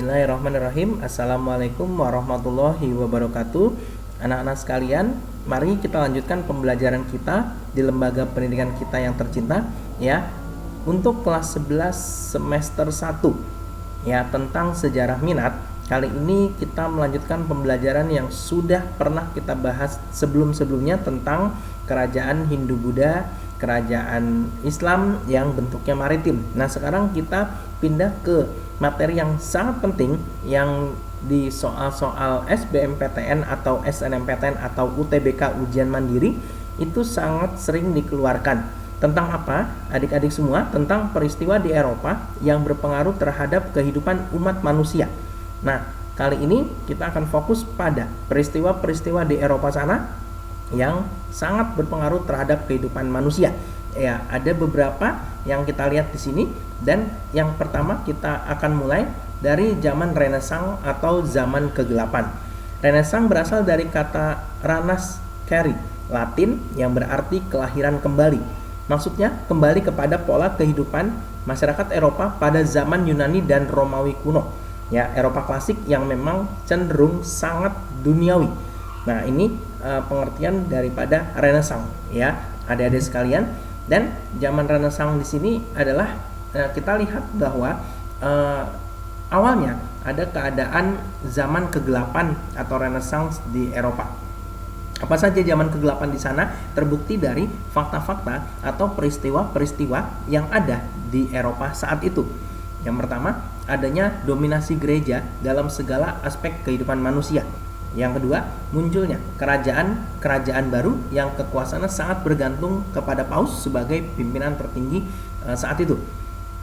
Bismillahirrahmanirrahim. Assalamualaikum warahmatullahi wabarakatuh. Anak-anak sekalian, mari kita lanjutkan pembelajaran kita di lembaga pendidikan kita yang tercinta ya. Untuk kelas 11 semester 1 ya, tentang sejarah minat. Kali ini kita melanjutkan pembelajaran yang sudah pernah kita bahas sebelum-sebelumnya tentang kerajaan Hindu-Buddha, kerajaan Islam yang bentuknya maritim. Nah, sekarang kita pindah ke materi yang sangat penting yang di soal-soal SBMPTN atau SNMPTN atau UTBK ujian mandiri itu sangat sering dikeluarkan. Tentang apa? Adik-adik semua, tentang peristiwa di Eropa yang berpengaruh terhadap kehidupan umat manusia. Nah, kali ini kita akan fokus pada peristiwa-peristiwa di Eropa sana yang sangat berpengaruh terhadap kehidupan manusia. Ya, ada beberapa yang kita lihat di sini, dan yang pertama kita akan mulai dari zaman Renaissance atau zaman kegelapan. Renaissance berasal dari kata ranascere, Latin yang berarti kelahiran kembali. Maksudnya kembali kepada pola kehidupan masyarakat Eropa pada zaman Yunani dan Romawi kuno. Ya, Eropa klasik yang memang cenderung sangat duniawi. Nah, ini pengertian daripada Renaissance ya, adik-adik sekalian. Dan zaman Renaissance di sini adalah kita lihat bahwa awalnya ada keadaan zaman kegelapan atau Renaissance di Eropa. Apa saja zaman kegelapan di sana? Terbukti dari fakta-fakta atau peristiwa-peristiwa yang ada di Eropa saat itu. Yang pertama, adanya dominasi gereja dalam segala aspek kehidupan manusia. Yang kedua, munculnya kerajaan baru yang kekuasaannya sangat bergantung kepada paus sebagai pimpinan tertinggi saat itu.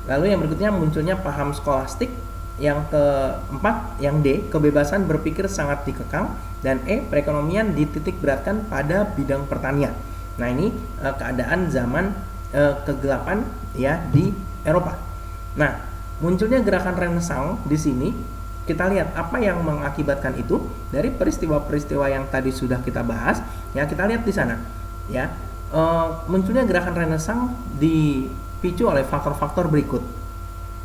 Lalu yang berikutnya, munculnya paham skolastik. Yang keempat, yang D, kebebasan berpikir sangat dikekang. Dan E, perekonomian dititik beratkan pada bidang pertanian. Nah, ini keadaan zaman kegelapan ya di Eropa. Nah, munculnya gerakan Renaissance di sini, kita lihat apa yang mengakibatkan itu dari peristiwa-peristiwa yang tadi sudah kita bahas. Ya, kita lihat di sana. Ya, munculnya gerakan Renaissance dipicu oleh faktor-faktor berikut.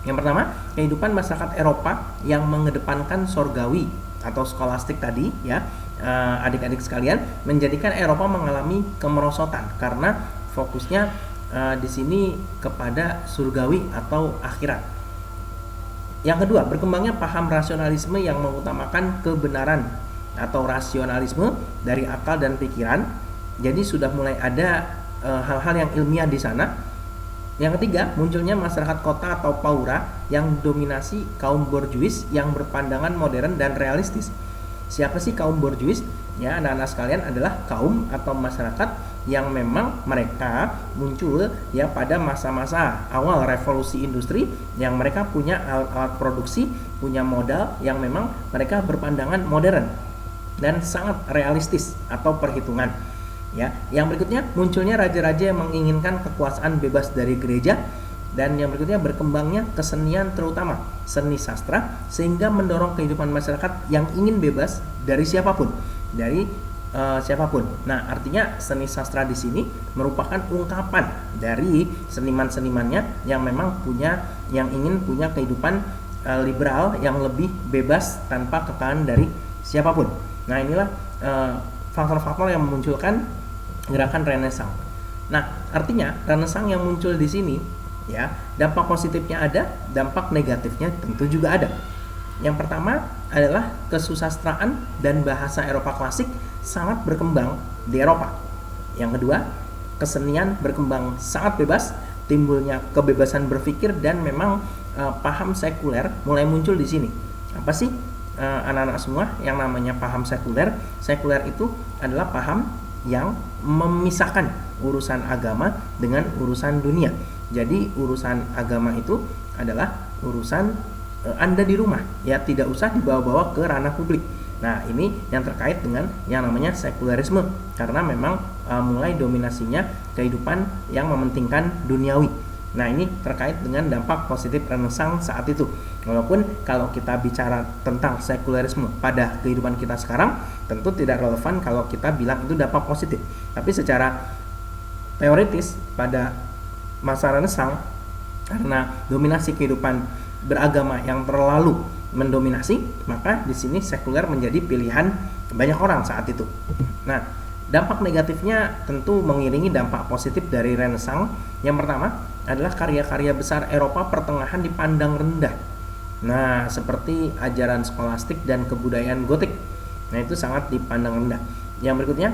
Yang pertama, kehidupan masyarakat Eropa yang mengedepankan sorgawi atau skolastik tadi, ya, adik-adik sekalian, menjadikan Eropa mengalami kemerosotan karena fokusnya di sini kepada surgawi atau akhirat. Yang kedua, berkembangnya paham rasionalisme yang mengutamakan kebenaran atau rasionalisme dari akal dan pikiran. Jadi sudah mulai ada hal-hal yang ilmiah di sana. Yang ketiga, munculnya masyarakat kota atau paura yang dominasi kaum borjuis yang berpandangan modern dan realistis. Siapa sih kaum borjuis? Ya, anak-anak sekalian, adalah kaum atau masyarakat yang memang mereka muncul ya pada masa-masa awal revolusi industri, yang mereka punya alat produksi, punya modal yang memang mereka berpandangan modern dan sangat realistis atau perhitungan. Ya, yang berikutnya, munculnya raja-raja yang menginginkan kekuasaan bebas dari gereja. Dan yang berikutnya, berkembangnya kesenian, terutama seni sastra, sehingga mendorong kehidupan masyarakat yang ingin bebas dari siapapun, siapapun. Nah, artinya seni sastra di sini merupakan ungkapan dari seniman-senimannya yang memang ingin punya kehidupan liberal yang lebih bebas tanpa tekanan dari siapapun. Nah, inilah faktor-faktor yang memunculkan gerakan Renaissance. Nah, artinya Renaissance yang muncul di sini ya, dampak positifnya ada, dampak negatifnya tentu juga ada. Yang pertama adalah kesusastraan dan bahasa Eropa klasik sangat berkembang di Eropa. Yang kedua, kesenian berkembang sangat bebas, timbulnya kebebasan berpikir, dan memang paham sekuler mulai muncul di sini. Apa sih anak-anak semua yang namanya paham sekuler? Sekuler itu adalah paham yang memisahkan urusan agama dengan urusan dunia. Jadi urusan agama itu adalah urusan Anda di rumah, ya, tidak usah dibawa-bawa ke ranah publik. Nah, ini yang terkait dengan yang namanya sekularisme, karena memang mulai dominasinya kehidupan yang mementingkan duniawi. Nah, ini terkait dengan dampak positif Renaissance saat itu. Walaupun kalau kita bicara tentang sekularisme pada kehidupan kita sekarang, tentu tidak relevan kalau kita bilang itu dampak positif. Tapi secara teoritis pada masa Renaissance, karena dominasi kehidupan beragama yang terlalu mendominasi, maka di sini sekuler menjadi pilihan banyak orang saat itu. Nah, dampak negatifnya tentu mengiringi dampak positif dari Renaissance. Yang pertama adalah karya-karya besar Eropa pertengahan dipandang rendah. Nah, seperti ajaran skolastik dan kebudayaan Gotik. Nah, itu sangat dipandang rendah. Yang berikutnya,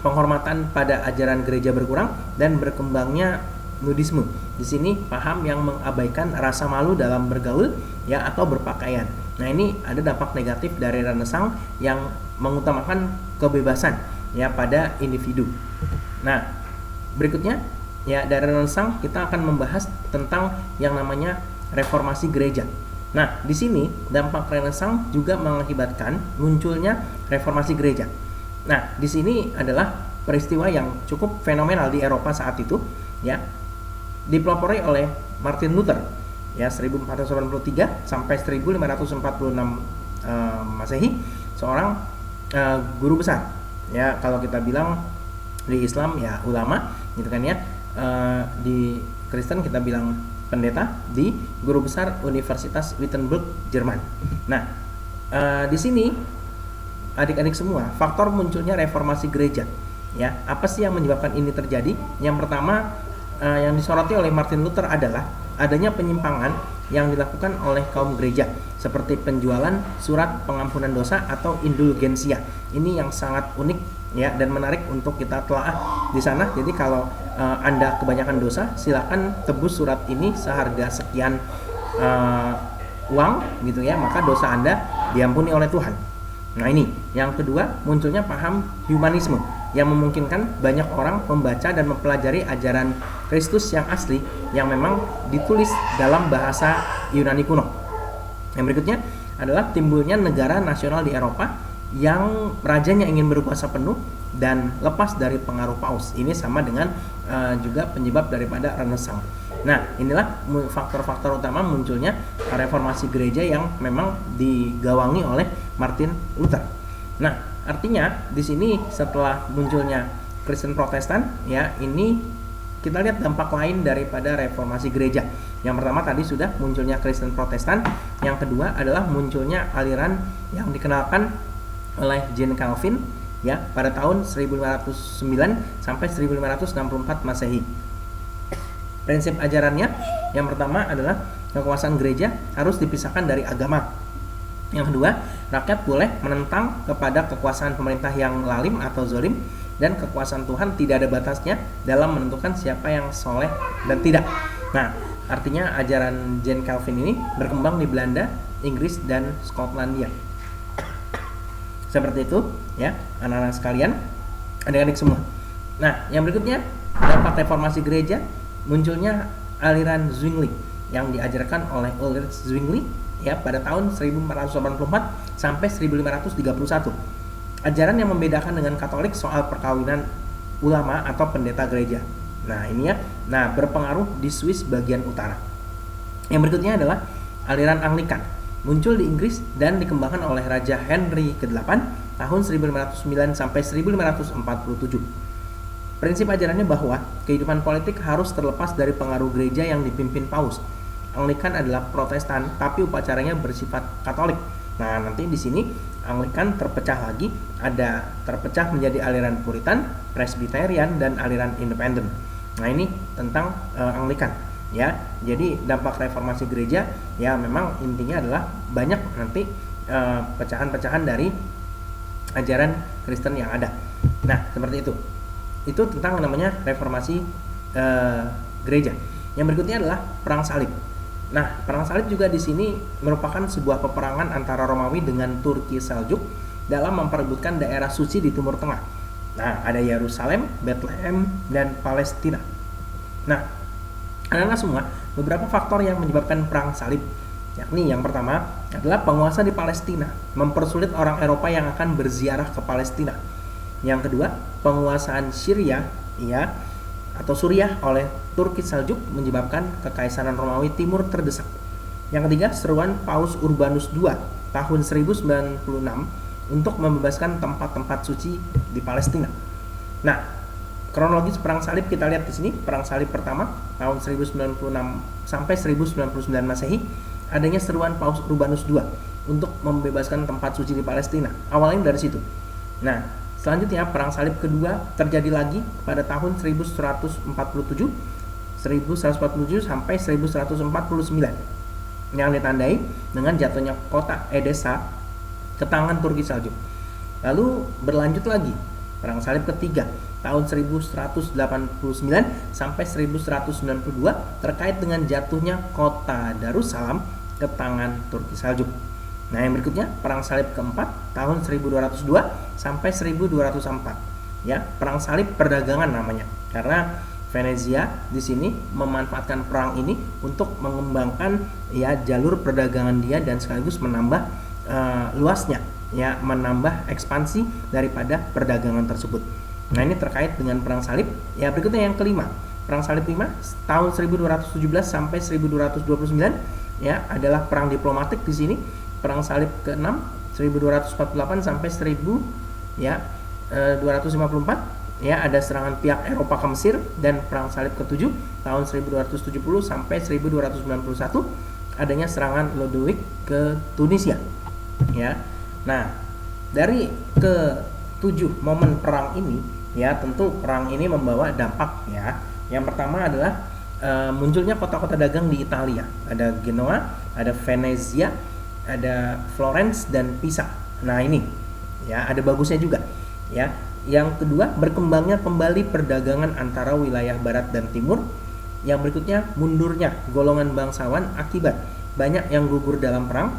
penghormatan pada ajaran gereja berkurang dan berkembangnya nudisme. Di sini paham yang mengabaikan rasa malu dalam bergaul ya atau berpakaian. Nah, ini ada dampak negatif dari Renaissance yang mengutamakan kebebasan ya pada individu. Nah, berikutnya ya dari Renaissance kita akan membahas tentang yang namanya reformasi gereja. Nah, di sini dampak Renaissance juga mengakibatkan munculnya reformasi gereja. Nah, di sini adalah peristiwa yang cukup fenomenal di Eropa saat itu ya, dipelopori oleh Martin Luther ya 1483 sampai 1546 Masehi, seorang guru besar ya, kalau kita bilang di Islam ya ulama gitu kan ya, di Kristen kita bilang pendeta, di guru besar Universitas Wittenberg Jerman. Nah, di sini adik-adik semua, faktor munculnya reformasi gereja ya, apa sih yang menyebabkan ini terjadi? Yang pertama yang disoroti oleh Martin Luther adalah adanya penyimpangan yang dilakukan oleh kaum gereja seperti penjualan surat pengampunan dosa atau indulgensia. Ini yang sangat unik ya dan menarik untuk kita telaah di sana. Jadi kalau Anda kebanyakan dosa, silakan tebus surat ini seharga sekian uang gitu ya, maka dosa Anda diampuni oleh Tuhan. Nah, ini yang kedua, munculnya paham humanisme yang memungkinkan banyak orang membaca dan mempelajari ajaran Kristus yang asli yang memang ditulis dalam bahasa Yunani kuno. Yang berikutnya adalah timbulnya negara nasional di Eropa yang rajanya ingin berkuasa penuh dan lepas dari pengaruh paus. Ini sama dengan juga penyebab daripada Renaissance. Nah, inilah faktor-faktor utama munculnya reformasi gereja yang memang digawangi oleh Martin Luther. Nah, artinya di sini setelah munculnya Kristen Protestan ya, ini kita lihat dampak lain daripada reformasi gereja. Yang pertama tadi sudah munculnya Kristen Protestan, yang kedua adalah munculnya aliran yang dikenalkan oleh John Calvin ya pada tahun 1509 sampai 1564 Masehi. Prinsip ajarannya yang pertama adalah kekuasaan gereja harus dipisahkan dari agama. Yang kedua, rakyat boleh menentang kepada kekuasaan pemerintah yang lalim atau zolim, dan kekuasaan Tuhan tidak ada batasnya dalam menentukan siapa yang soleh dan tidak. Nah, artinya ajaran John Calvin ini berkembang di Belanda, Inggris, dan Skotlandia. Seperti itu ya, anak-anak sekalian, adik-adik semua. Nah, yang berikutnya dampak reformasi gereja, munculnya aliran Zwingli yang diajarkan oleh Ulrich Zwingli ya pada tahun 1484 sampai 1531. Ajaran yang membedakan dengan Katolik soal perkawinan ulama atau pendeta gereja. Nah, ini ya. Nah, berpengaruh di Swiss bagian utara. Yang berikutnya adalah aliran Anglikan. Muncul di Inggris dan dikembangkan oleh Raja Henry ke-8 tahun 1509 sampai 1547. Prinsip ajarannya bahwa kehidupan politik harus terlepas dari pengaruh gereja yang dipimpin paus. Anglikan adalah Protestan, tapi upacaranya bersifat Katolik. Nah, nanti di sini Anglikan terpecah lagi, ada terpecah menjadi aliran Puritan, Presbyterian, dan aliran Independen. Nah, ini tentang Anglikan ya. Jadi dampak reformasi gereja ya memang intinya adalah banyak nanti pecahan-pecahan dari ajaran Kristen yang ada. Nah, seperti itu. Itu tentang namanya reformasi gereja. Yang berikutnya adalah perang salib. Nah, perang salib juga di sini merupakan sebuah peperangan antara Romawi dengan Turki Seljuk dalam memperebutkan daerah suci di Timur Tengah. Nah, ada Yerusalem, Bethlehem, dan Palestina. Nah, anak-anak semua, beberapa faktor yang menyebabkan perang salib, yakni yang pertama adalah penguasa di Palestina mempersulit orang Eropa yang akan berziarah ke Palestina. Yang kedua, penguasaan Syria ya atau Suriah oleh Turki Seljuk menyebabkan kekaisaran Romawi Timur terdesak. Yang ketiga, seruan Paus Urbanus II tahun 1096 untuk membebaskan tempat-tempat suci di Palestina. Nah, kronologis perang salib kita lihat di sini. Perang salib pertama tahun 1096 sampai 1099 Masehi. adanya seruan Paus Urbanus II untuk membebaskan tempat suci di Palestina. Awalnya dari situ. Nah, selanjutnya perang salib kedua terjadi lagi pada tahun 1147 sampai 1149 yang ditandai dengan jatuhnya kota Edessa ke tangan Turki Saljuk. Lalu berlanjut lagi perang salib ketiga tahun 1189 sampai 1192 terkait dengan jatuhnya kota Darussalam ke tangan Turki Saljuk. Nah, yang berikutnya perang salib keempat tahun 1202 sampai 1204. Ya, perang salib perdagangan namanya. Karena Venezia di sini memanfaatkan perang ini untuk mengembangkan ya jalur perdagangan dia dan sekaligus menambah luasnya, ya, menambah ekspansi daripada perdagangan tersebut. Nah, ini terkait dengan perang salib. Ya, berikutnya yang kelima, perang salib 5 tahun 1217 sampai 1229 ya adalah perang diplomatik di sini. Perang salib ke-6 1248 sampai 1254 ya ada serangan pihak Eropa ke Mesir, dan perang salib ke-7 tahun 1270 sampai 1291 adanya serangan Lodewijk ke Tunisia. Ya. Nah, dari ke-7 momen perang ini ya tentu perang ini membawa dampak ya. Yang pertama adalah munculnya kota-kota dagang di Italia. Ada Genoa, ada Venezia, ada Florence dan Pisa. Nah, ini ya ada bagusnya juga ya. Yang kedua, berkembangnya kembali perdagangan antara wilayah barat dan timur. Yang berikutnya, mundurnya golongan bangsawan akibat banyak yang gugur dalam perang.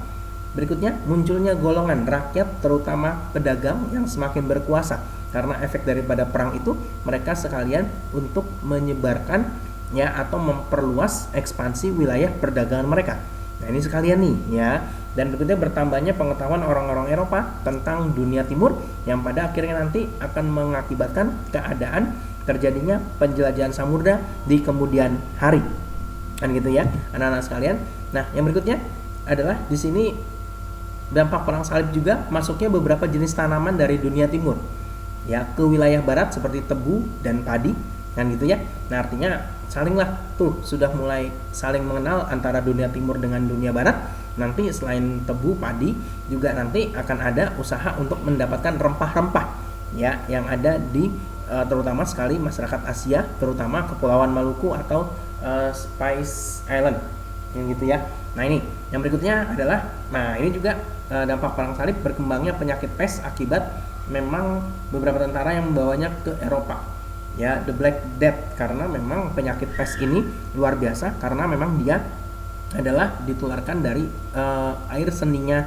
Berikutnya, munculnya golongan rakyat terutama pedagang yang semakin berkuasa. Karena efek daripada perang itu, mereka sekalian untuk menyebarkan ya atau memperluas ekspansi wilayah perdagangan mereka. Nah, ini sekalian nih ya. Dan berikutnya, bertambahnya pengetahuan orang-orang Eropa tentang dunia timur yang pada akhirnya nanti akan mengakibatkan keadaan terjadinya penjelajahan samudra di kemudian hari. Kan gitu ya, anak-anak sekalian. Nah, yang berikutnya adalah di sini dampak perang salib juga masuknya beberapa jenis tanaman dari dunia timur ya ke wilayah barat seperti tebu dan padi, kan gitu ya. Nah, artinya salinglah tuh sudah mulai saling mengenal antara dunia timur dengan dunia barat. Nanti selain tebu, padi juga nanti akan ada usaha untuk mendapatkan rempah-rempah ya yang ada di terutama sekali masyarakat Asia, terutama Kepulauan Maluku atau Spice Island yang gitu ya. Nah, ini yang berikutnya adalah ini juga dampak perang salib, berkembangnya penyakit pes akibat memang beberapa tentara yang membawanya ke Eropa ya, the Black Death, karena memang penyakit pes ini luar biasa karena memang dia adalah ditularkan dari air seninya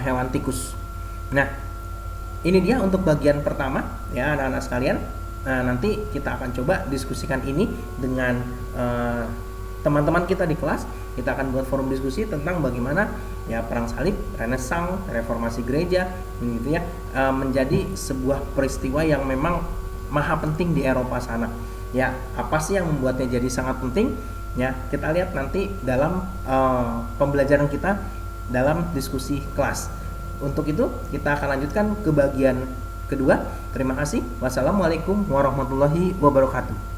hewan tikus. Nah, ini dia untuk bagian pertama ya anak-anak sekalian. Nanti kita akan coba diskusikan ini dengan teman-teman kita di kelas. Kita akan buat forum diskusi tentang bagaimana ya perang salib, Renaissance, reformasi gereja gitu ya menjadi sebuah peristiwa yang memang maha penting di Eropa sana. Ya, apa sih yang membuatnya jadi sangat penting? Ya, kita lihat nanti dalam pembelajaran kita dalam diskusi kelas. Untuk itu, kita akan lanjutkan ke bagian kedua. Terima kasih. Wassalamualaikum warahmatullahi wabarakatuh.